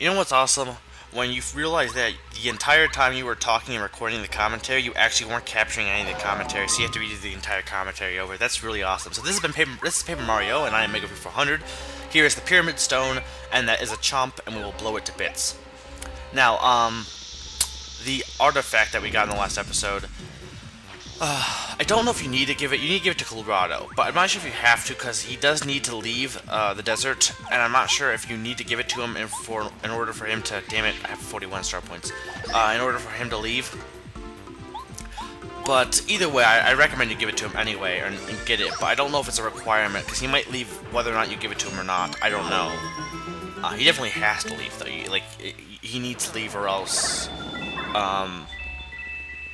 You know what's awesome? When you realize that the entire time you were talking and recording the commentary, you actually weren't capturing any of the commentary, so you have to redo the entire commentary over. That's really awesome. So this is Paper Mario, and I am Mega 400. Here is the Pyramid Stone, and that is a chomp, and we will blow it to bits. Now, the artifact that we got in the last episode, I don't know if you need to give it. You need to give it to Colorado, but I'm not sure if you have to because he does need to leave the desert, and I'm not sure if you need to give it to him in order for him to. Damn it! I have 41 star points. In order for him to leave. But either way, I recommend you give it to him anyway and get it. But I don't know if it's a requirement because he might leave whether or not you give it to him or not. I don't know. He definitely has to leave though. He needs to leave or else. Yeah,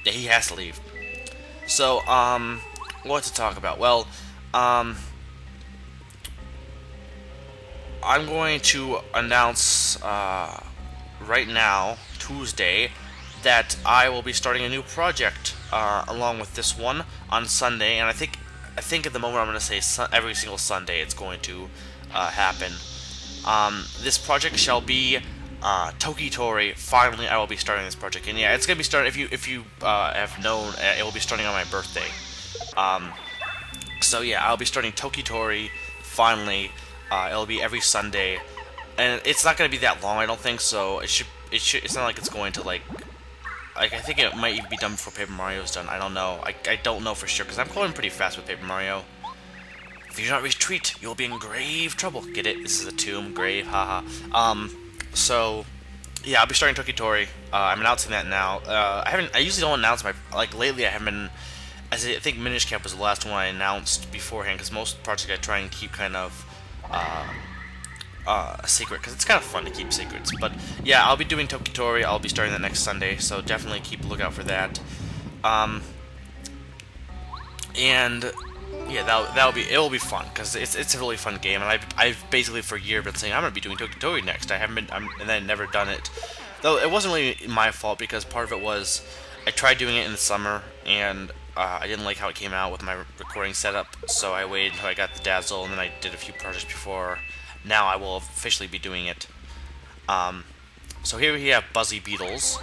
he has to leave. So, what to talk about? Well, I'm going to announce, right now, Tuesday, that I will be starting a new project, along with this one, on Sunday, and I think at the moment I'm going to say every single Sunday it's going to, happen. This project shall be Tokitori. Finally, I will be starting this project, and yeah, it's gonna be starting. If you have known, it will be starting on my birthday. So yeah, I'll be starting Tokitori. Finally, it'll be every Sunday, and it's not gonna be that long. I don't think so. It's not like it's going to like I think it might even be done before Paper Mario's done. I don't know. I don't know for sure because I'm going pretty fast with Paper Mario. If you do not retreat, you will be in grave trouble. Get it? This is a tomb, grave, haha. So, yeah, I'll be starting Tokitori. I'm announcing that now. I usually don't announce lately I haven't been, I think Minish Cap was the last one I announced beforehand, because most projects I try and keep kind of, a secret, because it's kind of fun to keep secrets. But, yeah, I'll be doing Tokitori. I'll be starting that next Sunday, so definitely keep a lookout for that. And yeah, it will be fun because it's a really fun game, and I've basically for a year been saying I'm gonna be doing Tokitori next. I haven't been, and then never done it. Though it wasn't really my fault because part of it was I tried doing it in the summer and I didn't like how it came out with my recording setup, so I waited until I got the Dazzle, and then I did a few projects before. Now I will officially be doing it. So here we have Buzzy Beetles.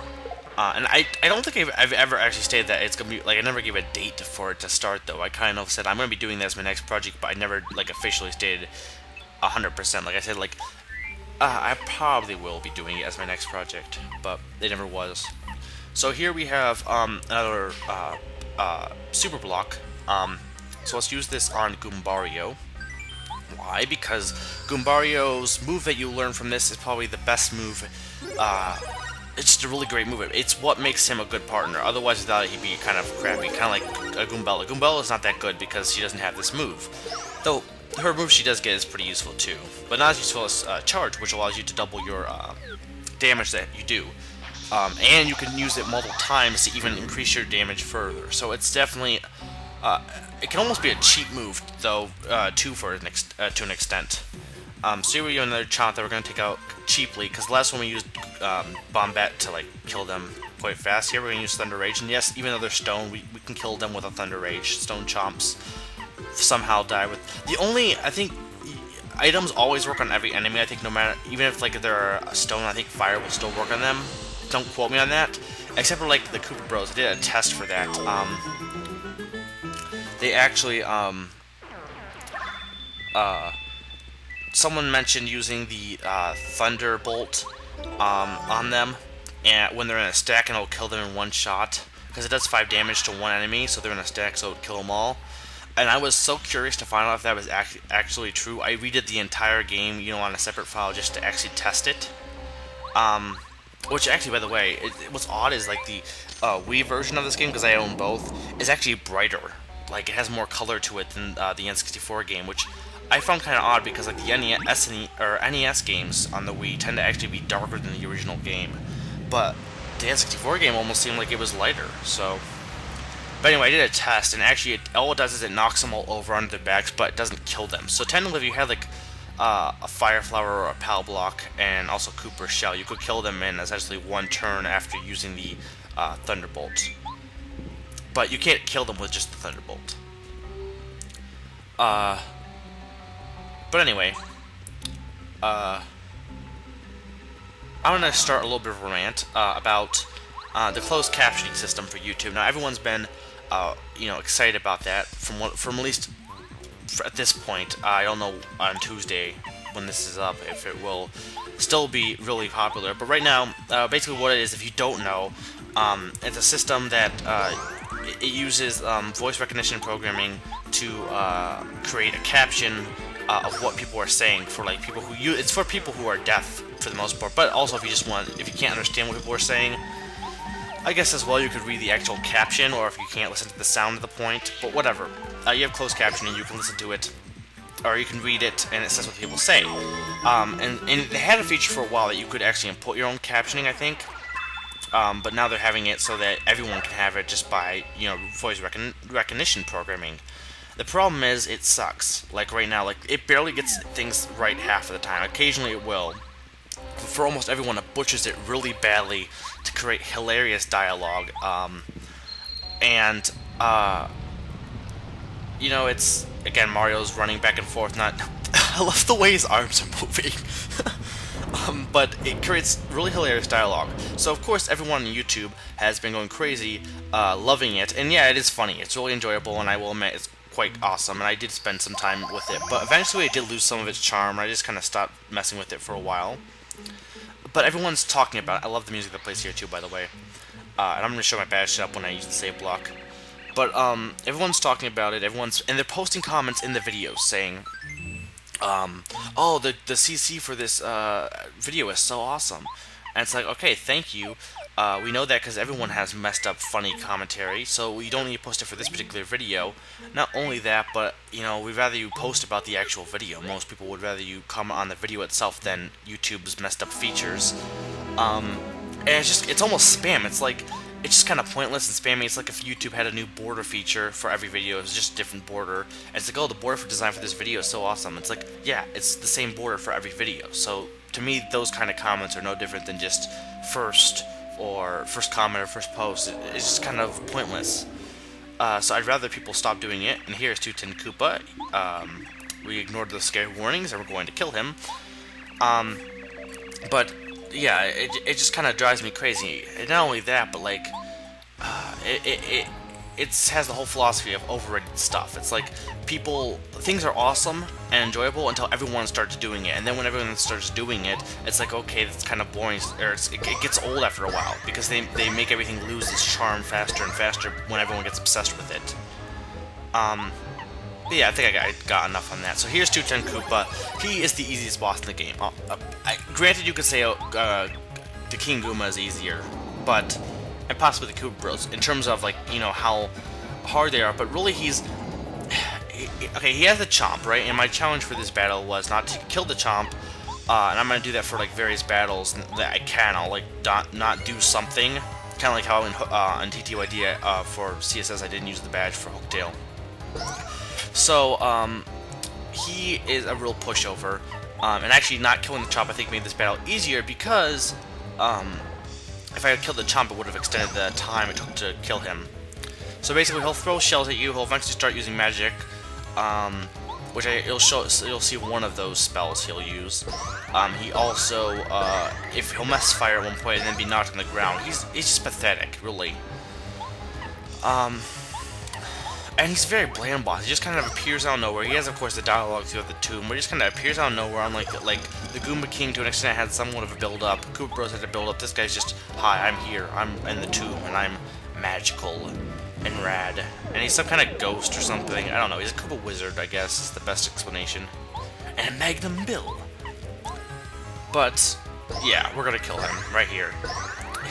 And I don't think I've ever actually stated that it's gonna be like I never gave a date for it to start though. I kind of said I'm gonna be doing this as my next project, but I never like officially stated 100%. Like I said, like I probably will be doing it as my next project, but it never was. So here we have another super block. So let's use this on Goombario. Why? Because Goombario's move that you learn from this is probably the best move. It's just a really great move. It's what makes him a good partner. Otherwise, without it, he'd be kind of crappy, kind of like a Goombella. Goombella's not that good because she doesn't have this move. Though, her move she does get is pretty useful too. But not as useful as Charge, which allows you to double your damage that you do. And you can use it multiple times to even increase your damage further. So it's definitely... it can almost be a cheap move, though, too, to an extent. So here we have another Chomp that we're going to take out cheaply, because the last one we used Bombette to like kill them quite fast. Here we're going to use Thunder Rage, and yes, even though they're stone, we can kill them with a Thunder Rage. Stone Chomps somehow die with... The only, I think, items always work on every enemy, I think no matter... Even if like they're a stone, I think fire will still work on them. Don't quote me on that. Except for like the Koopa Bros, I did a test for that. They actually, someone mentioned using the Thunderbolt on them and when they're in a stack, and it'll kill them in one shot because it does 5 damage to one enemy, so they're in a stack, so it would kill them all. And I was so curious to find out if that was actually true. I redid the entire game, you know, on a separate file just to actually test it. Which actually, by the way, what's odd is like the Wii version of this game, because I own both, is actually brighter. Like, it has more color to it than the N64 game, which I found kind of odd because like the NES games on the Wii tend to actually be darker than the original game, but the N64 game almost seemed like it was lighter. So, but anyway, I did a test, and actually all it does is it knocks them all over onto their backs, but it doesn't kill them. So technically, if you had like a Fire Flower or a Pal Block, and also Cooper Shell, you could kill them in essentially one turn after using the Thunderbolt. But you can't kill them with just the Thunderbolt. But anyway, I'm going to start a little bit of a rant about the closed captioning system for YouTube. Now, everyone's been, excited about that from at least at this point. I don't know on Tuesday when this is up if it will still be really popular. But right now, basically what it is, if you don't know, it's a system that it uses voice recognition programming to create a caption of what people are saying for like people who it's for people who are deaf for the most part, but also if you can't understand what people are saying, I guess as well you could read the actual caption, or if you can't listen to the sound of the point, but whatever. You have closed captioning, you can listen to it, or you can read it and it says what people say. And they had a feature for a while that you could actually input your own captioning, I think. But now they're having it so that everyone can have it just by, voice recognition programming. The problem is, it sucks. Like right now, like it barely gets things right half of the time. Occasionally it will. But for almost everyone, it butchers it really badly to create hilarious dialogue. It's again Mario's running back and forth. I love the way his arms are moving. But it creates really hilarious dialogue. So of course everyone on YouTube has been going crazy, loving it, and yeah, it is funny. It's really enjoyable, and I will admit it's quite awesome, and I did spend some time with it. But eventually it did lose some of its charm, and I just kind of stopped messing with it for a while. But everyone's talking about it. I love the music that plays here too, by the way. And I'm going to show my badge setup when I use the save block. But everyone's talking about it. And they're posting comments in the videos saying, oh, the CC for this video is so awesome. And it's like, okay, thank you. We know that because everyone has messed up funny commentary, so we don't need to post it for this particular video. Not only that, but, we'd rather you post about the actual video. Most people would rather you comment on the video itself than YouTube's messed up features. And it's almost spam. It's just kind of pointless and spammy. It's like if YouTube had a new border feature for every video. It's just a different border. And it's like, oh, the border for design for this video is so awesome. It's like, yeah, it's the same border for every video. So to me, those kind of comments are no different than just first comment or first post. It's just kind of pointless. So I'd rather people stop doing it. And here's Tutankoopa. We ignored the scare warnings and we're going to kill him. But yeah, it just kind of drives me crazy. And not only that, but like, it has the whole philosophy of overrated stuff. It's like things are awesome and enjoyable until everyone starts doing it, and then when everyone starts doing it, it's like, okay, that's kind of boring, or it gets old after a while, because they make everything lose its charm faster and faster when everyone gets obsessed with it. But yeah, I think I got enough on that. So here's Tutankoopa. He is the easiest boss in the game. Granted, you could say the King Goomba is easier, and possibly the Koopa Bros, in terms of, like, how hard they are, but really he has the Chomp, right? And my challenge for this battle was not to kill the Chomp, and I'm going to do that for, like, various battles that I can. I'll, like, not do something, kind of like how in TTYD for CSS I didn't use the badge for Hooktail. So, he is a real pushover, and actually not killing the Chomp I think made this battle easier, because, if I had killed the Chomp, it would have extended the time it took to kill him. So basically, he'll throw shells at you, he'll eventually start using magic, which you'll see one of those spells he'll use. He also, if he'll mess fire at one point and then be knocked on the ground, he's just pathetic, really. And he's a very bland boss. He just kind of appears out of nowhere. He has, of course, the dialogue throughout the tomb, but he just kind of appears out of nowhere. Unlike the Goomba King, to an extent, had somewhat of a build-up. Koopa Bros had a build-up. This guy's just, hi, I'm here. I'm in the tomb, and I'm magical and rad. And he's some kind of ghost or something. I don't know. He's a Koopa wizard, I guess, is the best explanation. And a Magnum Bill. But, yeah, we're gonna kill him right here.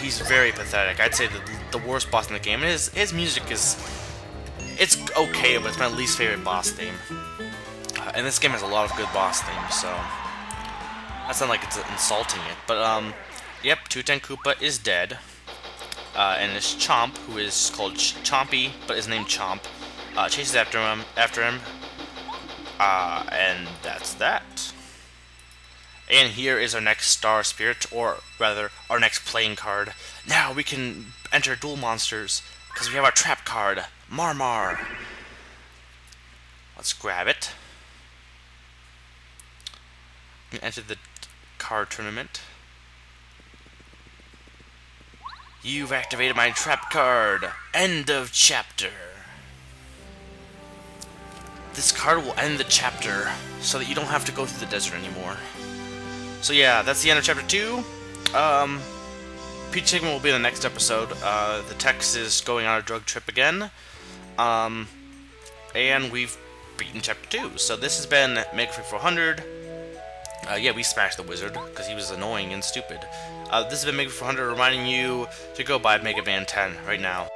He's very pathetic. I'd say the worst boss in the game. And his music is... It's okay, but it's my least favorite boss theme. And this game has a lot of good boss themes, so... That's not like it's insulting it. But, yep, Tutankoopa is dead. And this Chomp, who is called Chompy, but is named Chomp, chases after him. And that's that. And here is our next Star Spirit, or rather, our next playing card. Now we can enter Duel Monsters, because we have our trap card, Marmar. Let's grab it. Enter the card tournament. You've activated my trap card. End of chapter. This card will end the chapter so that you don't have to go through the desert anymore. So yeah, that's the end of chapter 2. Peach Hickman will be in the next episode. The Tex is going on a drug trip again. And we've beaten chapter 2. So this has been Mega Freak 400. Yeah, we smashed the wizard because he was annoying and stupid. This has been Mega Freak 400 reminding you to go buy Mega Man 10 right now.